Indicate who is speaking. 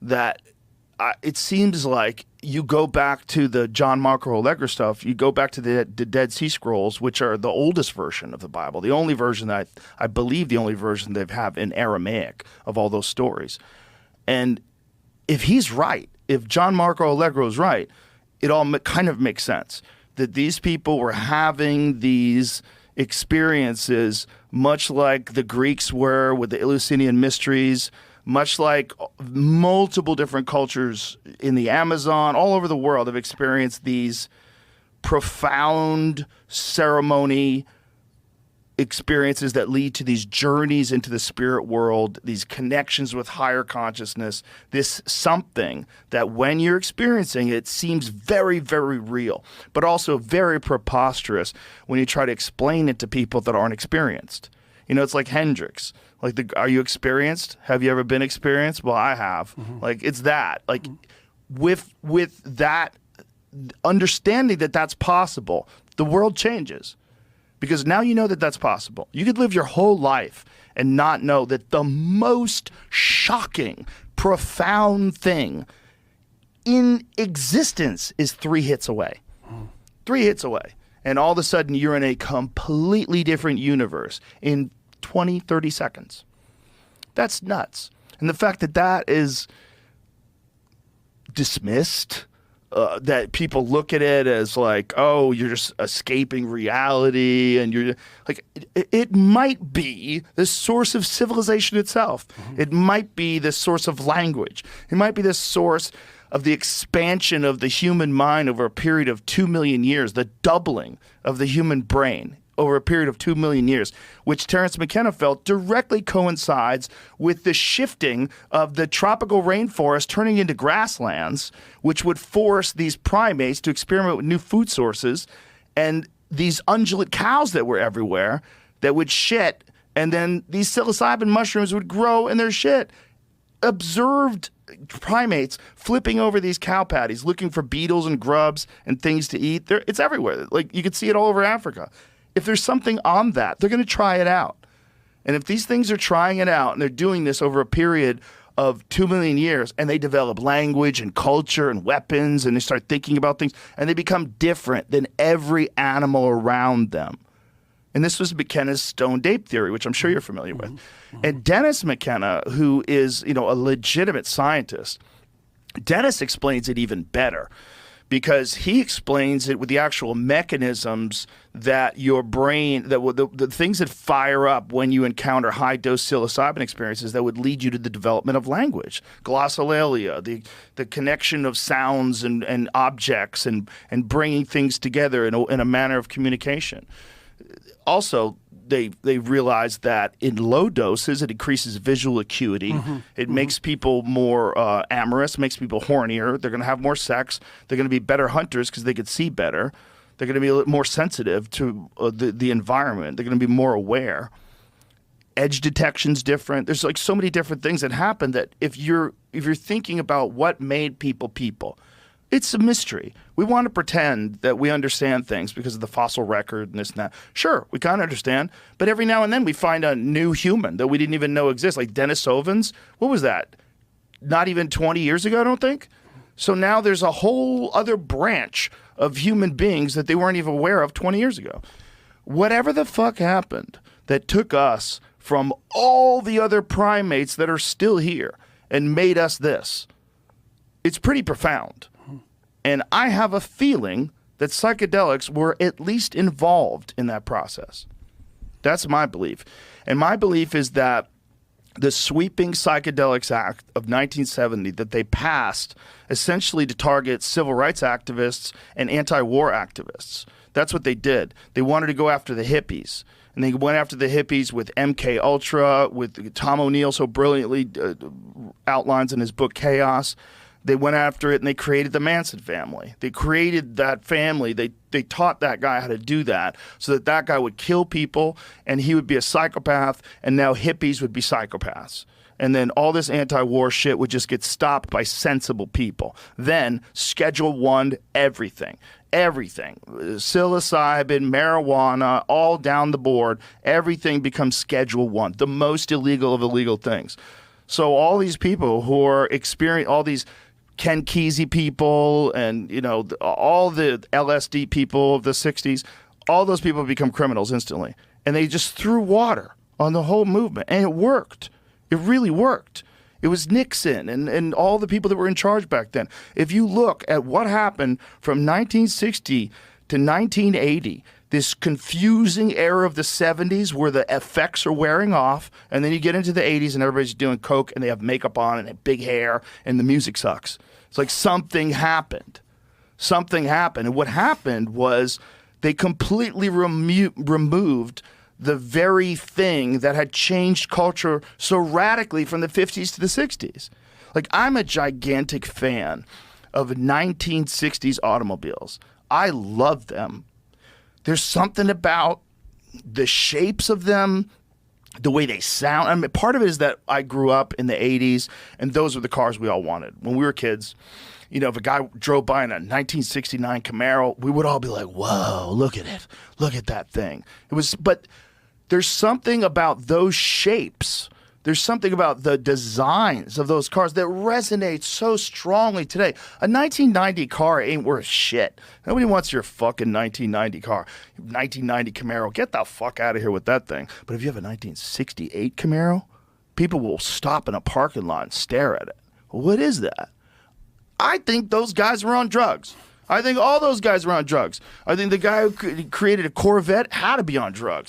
Speaker 1: that it seems like you go back to the John Marco Allegro stuff, you go back to the Dead Sea Scrolls, which are the oldest version of the Bible, the only version that I believe the only version they have in Aramaic of all those stories. And if he's right, if John Marco Allegro is right, it all kind of makes sense that these people were having these experiences much like the Greeks were with the Eleusinian Mysteries, much like multiple different cultures in the Amazon, all over the world have experienced these profound ceremony experiences that lead to these journeys into the spirit world, these connections with higher consciousness, this something that when you're experiencing it seems very, very real, but also very preposterous when you try to explain it to people that aren't experienced. You know, it's like Hendrix. Like, are you experienced? Have you ever been experienced? Well, I have. Like, it's that. Like, with that understanding that that's possible, the world changes. Because now you know that that's possible. You could live your whole life and not know that the most shocking, profound thing in existence is 3 hits away. 3 hits away. And all of a sudden, you're in a completely different universe in 20, 30 seconds. That's nuts. And the fact that that is dismissed, that people look at it as like, oh, you're just escaping reality, and you're like, it might be the source of civilization itself. It might be the source of language. It might be the source of the expansion of the human mind over a period of 2 million years, the doubling of the human brain over a period of 2 million years, which Terence McKenna felt directly coincides with the shifting of the tropical rainforest turning into grasslands, which would force these primates to experiment with new food sources, and these ungulate cows that were everywhere that would shit, and then these psilocybin mushrooms would grow in their shit. Observed primates flipping over these cow patties, looking for beetles and grubs and things to eat. It's everywhere. Like, you could see it all over Africa. If there's something on that, they're going to try it out. And if these things are trying it out and they're doing this over a period of 2 million years, and they develop language and culture and weapons, and they start thinking about things, and they become different than every animal around them. And this was McKenna's stone-dape theory, which I'm sure you're familiar with. And Dennis McKenna, who is, you know, a legitimate scientist, Dennis explains it even better, because he explains it with the actual mechanisms that your brain, that the things that fire up when you encounter high-dose psilocybin experiences that would lead you to the development of language. Glossolalia, the connection of sounds and objects and bringing things together in a manner of communication. Also, they realized that in low doses, it increases visual acuity. It makes people more amorous, makes people hornier. They're going to have more sex. They're going to be better hunters because they could see better. They're going to be a little more sensitive to the environment. They're going to be more aware. Edge detection's different. There's like so many different things that happen that if you're thinking about what made people, it's a mystery. We want to pretend that we understand things because of the fossil record and this and that. Sure, we kind of understand, but every now and then we find a new human that we didn't even know exists, like Denis Ovens. What was that? Not even 20 years ago, I don't think? So now there's a whole other branch of human beings that they weren't even aware of 20 years ago. Whatever the fuck happened that took us from all the other primates that are still here and made us this, it's pretty profound. And I have a feeling that psychedelics were at least involved in that process. That's my belief. And my belief is that the sweeping Psychedelics Act of 1970 that they passed essentially to target civil rights activists and anti-war activists. That's what they did. They wanted to go after the hippies. And they went after the hippies with MK Ultra, with Tom O'Neill so brilliantly outlines in his book Chaos. They went after it and they created the Manson family. They created that family. They taught that guy how to do that so that guy would kill people and he would be a psychopath, and now hippies would be psychopaths. And then all this anti-war shit would just get stopped by sensible people. Then Schedule 1, everything. Psilocybin, marijuana, all down the board. Everything becomes Schedule 1, the most illegal of illegal things. So all these people who are all these Ken Kesey people and, you know, all the LSD people of the 60s, all those people become criminals instantly. And they just threw water on the whole movement. And it worked. It really worked. It was Nixon and all the people that were in charge back then. If you look at what happened from 1960 to 1980, this confusing era of the 70s where the effects are wearing off, and then you get into the 80s and everybody's doing coke and they have makeup on and they have big hair and the music sucks. It's like something happened. Something happened. And what happened was they completely removed the very thing that had changed culture so radically from the 50s to the 60s. Like, I'm a gigantic fan of 1960s automobiles. I love them. There's something about the shapes of them, the way they sound. I mean, part of it is that I grew up in the 80s, and those were the cars we all wanted. When we were kids, you know, if a guy drove by in a 1969 Camaro, we would all be like, whoa, look at it. Look at that thing. But there's something about those shapes. There's something about the designs of those cars that resonates so strongly today. A 1990 car ain't worth shit. Nobody wants your fucking 1990 car. 1990 Camaro, get the fuck out of here with that thing. But if you have a 1968 Camaro, people will stop in a parking lot and stare at it. What is that? I think those guys were on drugs. I think all those guys were on drugs. I think the guy who created a Corvette had to be on drugs.